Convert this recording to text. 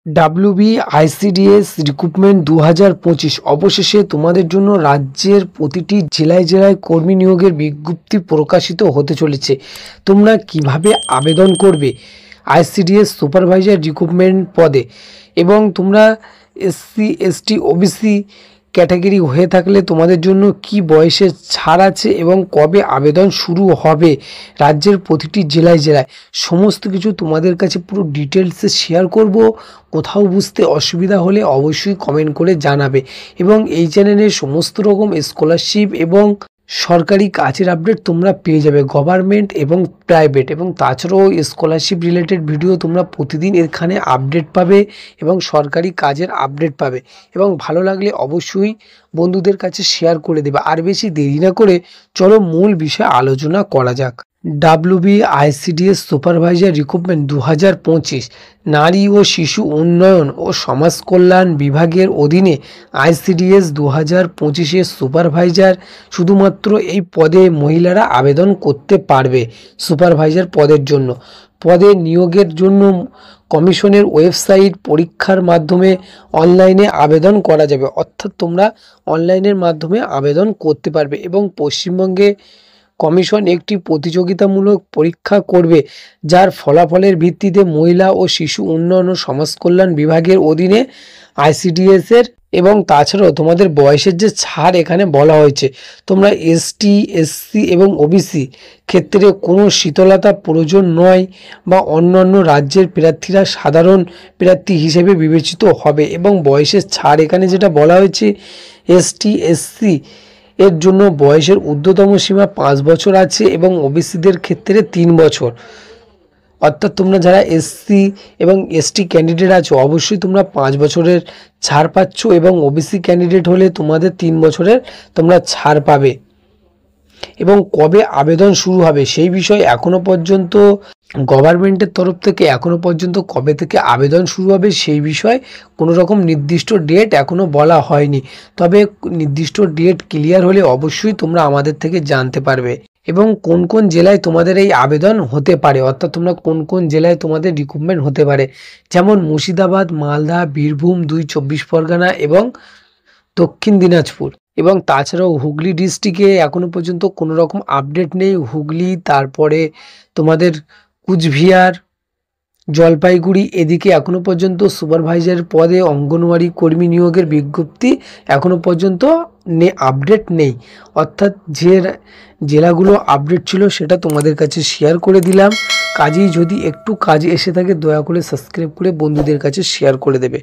WBICDS recruitment 2025 অবশেষে তোমাদের জন্য রাজ্যের প্রতিটি জেলায় জেলায় কর্মী নিয়োগের বিজ্ঞপ্তি প্রকাশিত হতে চলেছে। তোমরা কিভাবে আবেদন করবে ICDS সুপারভাইজার রিক্রুটমেন্ট পদে, এবং তোমরা SC ST OBC ক্যাটাগরি হয়ে থাকলে তোমাদের জন্য কি বয়সের ছাড় আছে এবং কবে আবেদন শুরু হবে রাজ্যের প্রতিটি জেলায় জেলায় সমস্ত কিছু তোমাদের কাছে পুরো ডিটেলসে শেয়ার করব। কোথাও বুঝতে অসুবিধা হলে অবশ্যই কমেন্ট করে জানাবে, এবং এই চ্যানেলের সমস্ত রকম স্কলারশিপ এবং সরকারি কাজের আপডেট তোমরা পেয়ে যাবে, গভর্নমেন্ট এবং প্রাইভেট, এবং তাছাড়াও স্কলারশিপ রিলেটেড ভিডিও তোমরা প্রতিদিন এখানে আপডেট পাবে এবং সরকারি কাজের আপডেট পাবে। এবং ভালো লাগলে অবশ্যই বন্ধুদের কাছে শেয়ার করে দেবে। আর বেশি দেরি না করে চলো মূল বিষয়ে আলোচনা করা যাক। WBICDS সুপারভাইজার রিক্রুটমেন্ট 2025 নারী ও শিশু উন্নয়ন ও সমাজ কল্যাণ বিভাগের অধীনে ICDS 2025 সুপারভাইজার। শুধুমাত্র এই পদে মহিলারা আবেদন করতে পারবে। সুপারভাইজার পদের জন্য পদে নিয়োগের জন্য কমিশনের ওয়েবসাইট পরীক্ষার মাধ্যমে অনলাইনে আবেদন করা যাবে, অর্থাৎ তোমরা অনলাইনের মাধ্যমে আবেদন করতে পারবে। এবং পশ্চিমবঙ্গে কমিশন একটি প্রতিযোগিতামূলক পরীক্ষা করবে, যার ফলাফলের ভিত্তিতে মহিলা ও শিশু উন্নয়ন ও সমাজ কল্যাণ বিভাগের অধীনে ICDS এর এবং তাছাড়াও তোমাদের বয়সের যে ছাড় এখানে বলা হয়েছে, তোমরা ST SC এবং OBC ক্ষেত্রে কোনো শীতলতা প্রয়োজন নয় বা অন্যান্য রাজ্যের প্রার্থীরা সাধারণ প্রার্থী হিসেবে বিবেচিত হবে। এবং বয়সের ছাড় এখানে যেটা বলা হয়েছে, ST SC এর জন্য বয়সের ঊর্ধ্বতম সীমা 5 বছর আছে এবং ওবিসিদের ক্ষেত্রে 3 বছর। অর্থাৎ তোমরা যারা SC এবং ST ক্যান্ডিডেট আছো অবশ্যই তোমরা 5 বছরের ছাড় পাচ্ছ, এবং OBC ক্যান্ডিডেট হলে তোমাদের 3 বছরের তোমরা ছাড় পাবে। এবং কবে আবেদন শুরু হবে সেই বিষয়ে এখনো পর্যন্ত গভর্নমেন্টের তরফ থেকে এখনো পর্যন্ত কবে থেকে আবেদন শুরু হবে সেই বিষয়ে কোনো রকম নির্দিষ্ট ডেট এখনো বলা হয়নি। তবে নির্দিষ্ট ডেট ক্লিয়ার হলে অবশ্যই তোমরা আমাদের থেকে জানতে পারবে। এবং কোন কোন জেলায় তোমাদের এই আবেদন হতে পারে, অর্থাৎ তোমরা কোন কোন জেলায় তোমাদের রিক্রুটমেন্ট হতে পারে, যেমন মুর্শিদাবাদ, মালদা, বীরভূম 2 24 পরগনা এবং দক্ষিণ দিনাজপুর। এবং তাছাড়াও হুগলি ডিস্ট্রিক্টে এখনো পর্যন্ত কোনো রকম আপডেট নেই। হুগলি, তারপরে তোমাদের কুচবিহার, জলপাইগুড়ি, এদিকে এখনো পর্যন্ত সুপারভাইজার পদে অঙ্গনওয়াড়ি কর্মী নিয়োগের বিজ্ঞপ্তি এখনো পর্যন্ত আপডেট নেই। অর্থাৎ যে জেলাগুলো আপডেট ছিল সেটা তোমাদের কাছে শেয়ার করে দিলাম। কাজেই যদি একটু কাজ এসে থাকে দয়া করে সাবস্ক্রাইব করে বন্ধুদের কাছে শেয়ার করে দেবে।